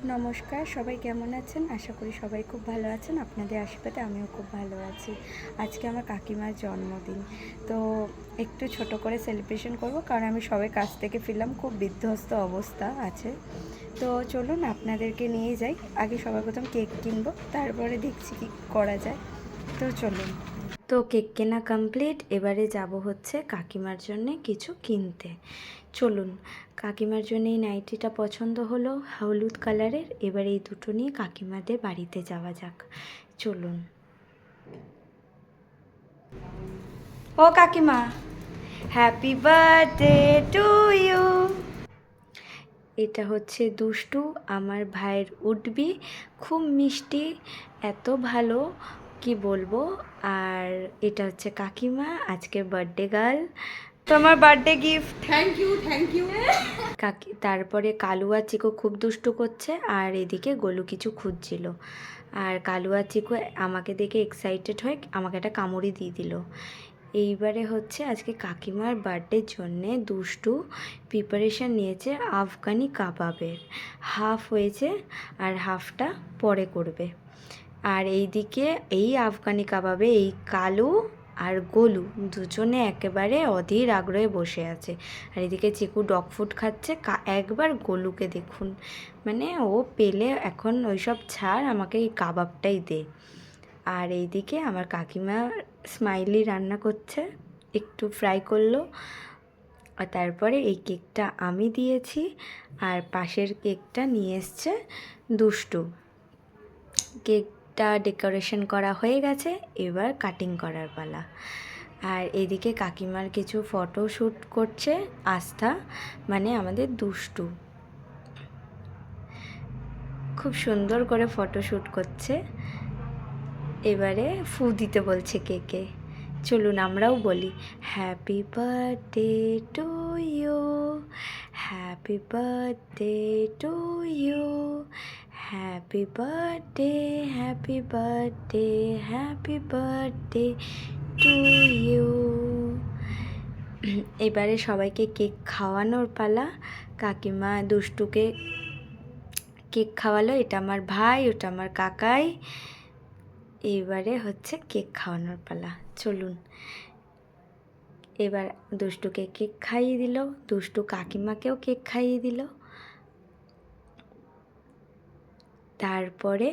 নমস্কার, সবাই কেমন আছেন? আশা করি সবাই খুব ভালো আছেন। আপনাদের আশীর্বাদে আমিও খুব ভালো আছি। আজকে আমার কাকিমার জন্মদিন, তো একটু ছোট করে সেলিব্রেশন করব, কারণ আমি সবাই কাছ থেকে ফিরলাম, খুব বিধ্বস্ত অবস্থা আছে। তো চলুন আপনাদেরকে নিয়ে যাই। আগে সবার প্রথম কেক কিনবো, তারপরে দেখছি কি করা যায়। তো চলুন। তো কেক কেনা কমপ্লিট, এবারে যাব হচ্ছে কাকিমার জন্যে কিছু কিনতে। চলুন, কাকিমার জন্য এই নাইটিটা পছন্দ হলো হলুদ কালারের, এবার এই দুটো নিয়ে কাকিমাদের বাড়িতে যাওয়া যাক। চলুন। ও কাকিমা, হ্যাপি বার্থডে টু ইউ। এটা হচ্ছে দুষ্টু, আমার ভাইয়ের উঠবি, খুব মিষ্টি, এত ভালো কি বলবো। আর এটা হচ্ছে কাকিমা, আজকের বার্থডে গার্ল, তোমার birthday gift. Thank you thank you. কাকি তারপরে কালু আর চিকু খুব দুষ্টু করছে, আর এদিকে গোলু কিছু খুঁজছিল। আর কালু আর চিকু আমাকে দেখে এক্সাইটেড হয়ে আমাকে একটা কামড়ি দিয়ে দিল। এইবারে হচ্ছে আজকে কাকিমার বার্থডের জন্যে দুষ্টু প্রিপারেশান নিয়েছে আফগানি কাবাবের। হাফ হয়েছে আর হাফটা পরে করবে। আর এইদিকে এই আফগানি কাবাবে এই কালু আর গোলু দুজনে একেবারে অধীর আগ্রহে বসে আছে। আর এদিকে চিকু ডগ ফুড খাচ্ছে। একবার গোলুকে দেখুন, মানে ও পেলে এখন ওইসব ছাড়, আমাকে এই কাবাবটাই দে। আর এইদিকে আমার কাকিমা স্মাইলি রান্না করছে, একটু ফ্রাই করলো। আর তারপরে এই কেকটা আমি দিয়েছি, আর পাশের কেকটা নিয়ে এসছে দুষ্টু। কেকটা ডেকোরেশন করা হয়ে গেছে, এবার কাটিং করার পালা। আর এদিকে কাকিমার কিছু ফটো শ্যুট করছে আস্থা, মানে আমাদের দুষ্টু, খুব সুন্দর করে ফটো শ্যুট করছে। এবারে ফু দিতে বলছে কেকে। চলুন আমরাও বলি, happy birthday to you, happy birthday to you, happy birthday, happy birthday, happy birthday to you. এবারে সবাইকে কেক খাওয়ানোর পালা। কাকিমা দুষ্টুকে কেক খাওয়ালো, এটা আমার ভাই, ওটা আমার কাকাই। এবারে হচ্ছে কেক খাওয়ানোর পালা। চলুন, এবার দুষ্টুকে কেক খাইয়ে দিল, দুষ্টু কাকিমাকেও কেক খাইয়ে দিল, তারপরে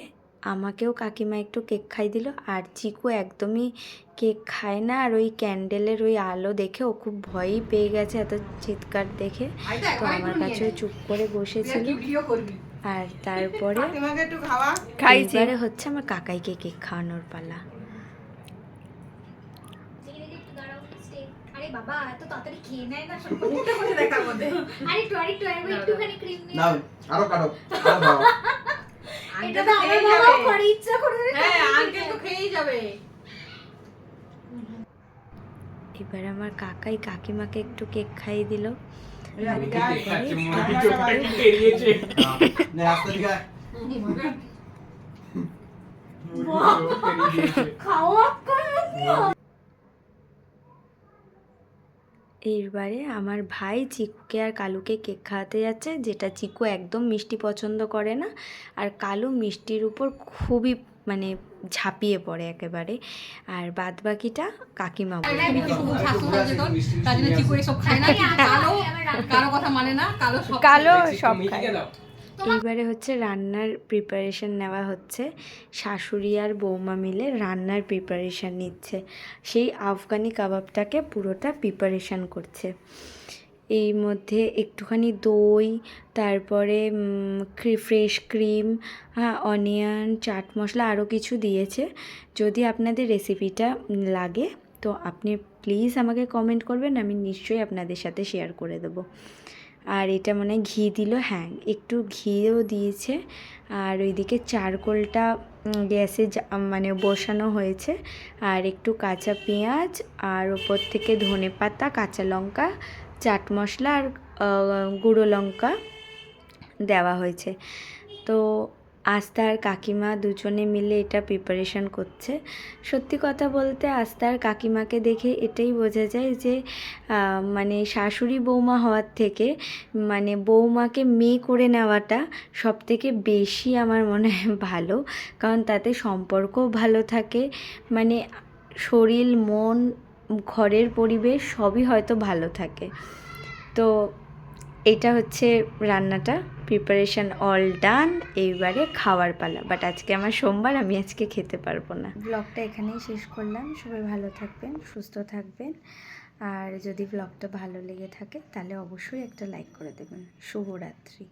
আমাকেও কাকিমা একটু কেক খাইয়ে দিল। আর চিকু একদমই কেক খায় না, আর ওই ক্যান্ডেলের ওই আলো দেখে ও খুব ভয়ই পেয়ে গেছে, এত চিৎকার দেখে। তো আমার কাছেও চুপ করে বসেছিল। আর তারপরে এইবারে হচ্ছে আমার কাকাইকে কেক খাওয়ানোর পালা। আরে বাবা এত তাড়াতাড়ি খেয়ে নেয় না, সব মুখটা করে দেখার মধ্যে। আরেকটু একটুখানি ক্রিম নিয়ে নাও, আরো কাটো। এটা তো আমার বাবাও করে, ইচ্ছা করে। হ্যাঁ আঙ্কেল তো খেয়েই যাবে। এবার আমার কাকাই কাকিমাকে একটু কেক খাইয়ে দিল। এইবারে আমার ভাই চিকুকে আর কালুকে কেক খাওয়াতে যাচ্ছে, যেটা চিকু একদম মিষ্টি পছন্দ করে না, আর কালু মিষ্টির উপর খুবই মানে ঝাঁপিয়ে পড়ে একেবারে। আর বাদ বাকিটা কাকিমা কালো সব খায়। এইবারে হচ্ছে রান্নার প্রিপারেশন নেওয়া হচ্ছে, শাশুড়ি আর বৌমা মিলে রান্নার প্রিপারেশান নিচ্ছে। সেই আফগানি কাবাবটাকে পুরোটা প্রিপারেশান করছে। এই মধ্যে একটুখানি দই, তারপরে ফ্রেশ ক্রিম, হ্যাঁ অনিয়ন, চাট মশলা, আরও কিছু দিয়েছে। যদি আপনাদের রেসিপিটা লাগে তো আপনি প্লিজ আমাকে কমেন্ট করবেন, আমি নিশ্চয়ই আপনাদের সাথে শেয়ার করে দেবো। আর এটা মনে হয় ঘি দিল, হ্যাঁ একটু ঘিও দিয়েছে। আর ওইদিকে চারকোলটা গ্যাসে মানে বসানো হয়েছে, আর একটু কাঁচা পেঁয়াজ, আর ওপর থেকে ধনেপাতা, কাঁচা লঙ্কা, চাট মশলা আর গুঁড়ো লঙ্কা দেওয়া হয়েছে। তো আস্তা আর কাকিমা দুজনে মিলে এটা প্রিপারেশন করছে। সত্যি কথা বলতে আস্তা আর কাকিমাকে দেখে এটাই বোঝা যায় যে মানে শাশুড়ি বৌমা হওয়ার থেকে মানে বৌমাকে মেয়ে করে নেওয়াটা সবথেকে বেশি আমার মনে হয় ভালো, কারণ তাতে সম্পর্কও ভালো থাকে, মানে শরীর মন ঘরের পরিবেশ সবই হয়তো ভালো থাকে। তো এটা হচ্ছে রান্নাটা, প্রিপারেশন অল ডান, এইবারে খাওয়ার পালা। বাট আজকে আমার সোমবার, আমি আজকে খেতে পারবো না। ব্লগটা এখানেই শেষ করলাম। সবাই ভালো থাকবেন, সুস্থ থাকবেন, আর যদি ব্লগটা ভালো লেগে থাকে তাহলে অবশ্যই একটা লাইক করে দেবেন। শুভরাত্রি।